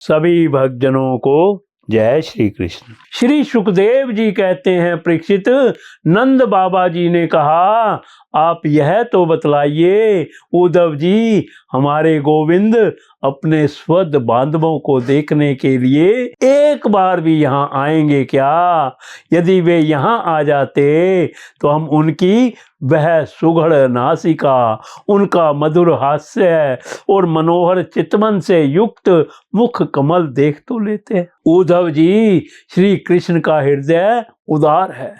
सभी भक्तजनों को जय श्री कृष्ण। श्री सुखदेव जी कहते हैं, परीक्षित, नंद बाबा जी ने कहा, आप यह तो बतलाइए उद्धव जी, हमारे गोविंद अपने स्वद बांधवों को देखने के लिए एक बार भी यहाँ आएंगे क्या? यदि वे यहाँ आ जाते तो हम उनकी वह सुघड़ नासिका, उनका मधुर हास्य और मनोहर चितवन से युक्त मुख कमल देख तो लेते। उद्धव जी, श्री कृष्ण का हृदय उदार है,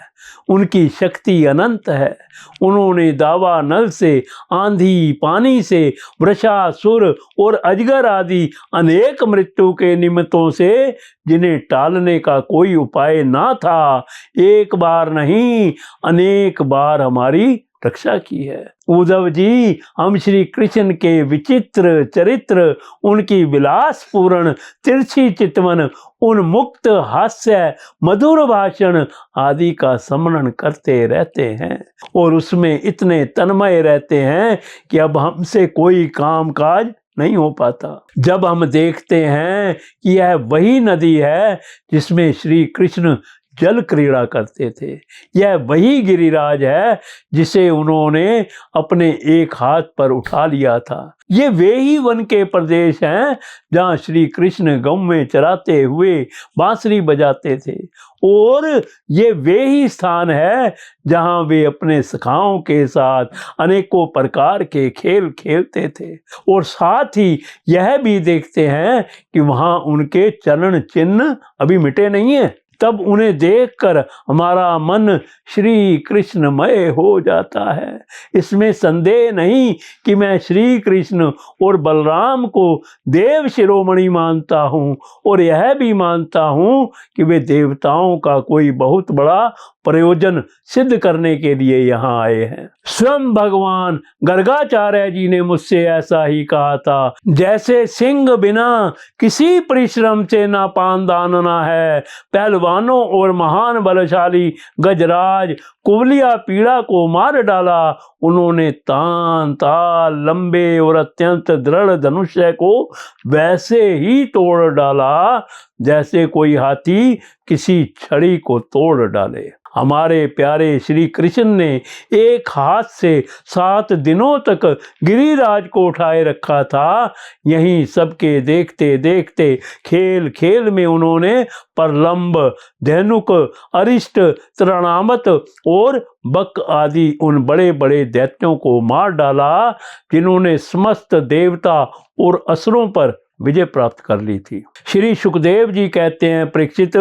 उनकी शक्ति अनंत है। उन्होंने दावा नल से, आंधी पानी से, वृषासुर और अजगर आदि अनेक मृत्यु के निमित्तों से, जिन्हें टालने का कोई उपाय ना था, एक बार नहीं अनेक बार हमारी रक्षा की है। उद्धव जी, हम श्री कृष्ण के विचित्र चरित्र, उनकी विलासपूर्ण तिरछी चितवन, उन्मुक्त हास्य, मधुर भाषण आदि का स्मरण करते रहते हैं और उसमें इतने तन्मय रहते हैं कि अब हमसे कोई काम काज नहीं हो पाता। जब हम देखते हैं कि यह वही नदी है जिसमें श्री कृष्ण जल क्रीड़ा करते थे, यह वही गिरिराज है जिसे उन्होंने अपने एक हाथ पर उठा लिया था, ये वे ही वन के प्रदेश हैं जहाँ श्री कृष्ण गौ में चराते हुए बांसुरी बजाते थे, और ये वे ही स्थान है जहाँ वे अपने सखाओं के साथ अनेकों प्रकार के खेल खेलते थे। और साथ ही यह भी देखते हैं कि वहाँ उनके चरण चिन्ह अभी मिटे नहीं हैं। तब उन्हें देखकर हमारा मन श्री कृष्णमय हो जाता है। इसमें संदेह नहीं कि मैं श्री कृष्ण और बलराम को देव शिरोमणि मानता हूँ, और यह भी मानता हूँ कि वे देवताओं का कोई बहुत बड़ा प्रयोजन सिद्ध करने के लिए यहाँ आए हैं। स्वयं भगवान गर्गाचार्य जी ने मुझसे ऐसा ही कहा था, जैसे सिंह बिना किसी परिश्रम से ना पान दानना है, पहलवानों और महान बलशाली गजराज कुबलिया पीड़ा को मार डाला, उन्होंने तान ताल लंबे और अत्यंत दृढ़ धनुष्य को वैसे ही तोड़ डाला जैसे कोई हाथी किसी छड़ी को तोड़ डाले। हमारे प्यारे श्री कृष्ण ने एक हाथ से 7 दिनों तक गिरिराज को उठाए रखा था। यहीं सबके देखते देखते खेल खेल में उन्होंने प्रलंब, धेनुक, अरिष्ट, तृणामत और बक आदि उन बड़े बड़े दैत्यों को मार डाला जिन्होंने समस्त देवता और असुरों पर विजय प्राप्त कर ली थी। श्री सुखदेव जी कहते हैं, परीक्षित,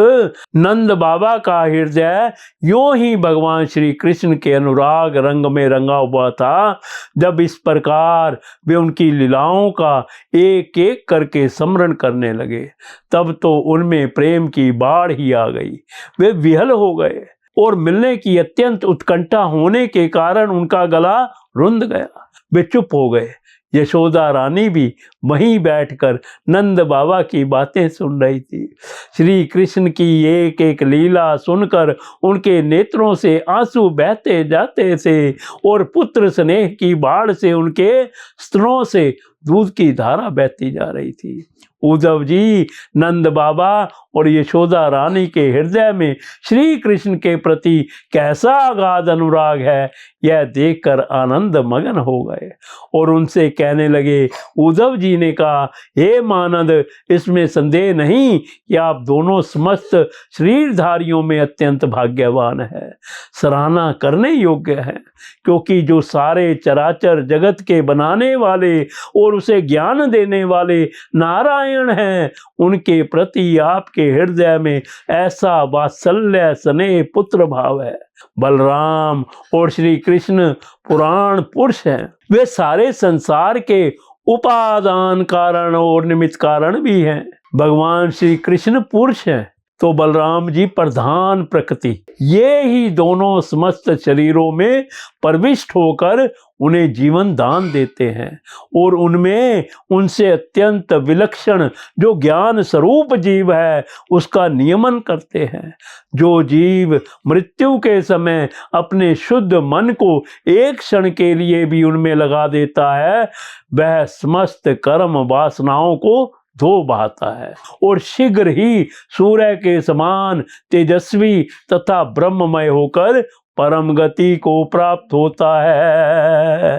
नंद बाबा का हृदय यूं ही भगवान श्री कृष्ण के अनुराग रंग में रंगा हुआ था। जब इस प्रकार वे उनकी लीलाओं का एक एक करके स्मरण करने लगे, तब तो उनमें प्रेम की बाढ़ ही आ गई। वे विहल हो गए और मिलने की अत्यंत उत्कंठा होने के कारण उनका गला रुंध गया। वे चुप हो गए। यशोदा रानी भी वहीं बैठकर नंद बाबा की बातें सुन रही थी। श्री कृष्ण की एक एक लीला सुनकर उनके नेत्रों से आंसू बहते जाते थे और पुत्र स्नेह की बाढ़ से उनके स्तनों से दूध की धारा बहती जा रही थी। उद्धव जी, नंद बाबा और यशोदा रानी के हृदय में श्री कृष्ण के प्रति कैसा अगाध अनुराग है, यह देखकर आनंद मगन हो गए और उनसे कहने लगे। उद्धव जी ने कहा, हे मानद, इसमें संदेह नहीं कि आप दोनों समस्त शरीरधारियों में अत्यंत भाग्यवान है, सराहना करने योग्य है, क्योंकि जो सारे चराचर जगत के बनाने वाले और उसे ज्ञान देने वाले नारायण हैं, उनके प्रति आपके हृदय में ऐसा वात्सल्य स्नेह पुत्र भाव है। बलराम और श्री कृष्ण पुराण पुरुष हैं। वे सारे संसार के उपादान कारण और निमित्त कारण भी हैं। भगवान श्री कृष्ण पुरुष हैं तो बलराम जी प्रधान प्रकृति। ये ही दोनों समस्त शरीरों में प्रविष्ट होकर उन्हें जीवन दान देते हैं और उनमें उनसे अत्यंत विलक्षण जो ज्ञान स्वरूप जीव है उसका नियमन करते हैं। जो जीव मृत्यु के समय अपने शुद्ध मन को एक क्षण के लिए भी उनमें लगा देता है, वह समस्त कर्म वासनाओं को धो बहाता है और शीघ्र ही सूर्य के समान तेजस्वी तथा ब्रह्ममय होकर परम गति को प्राप्त होता है।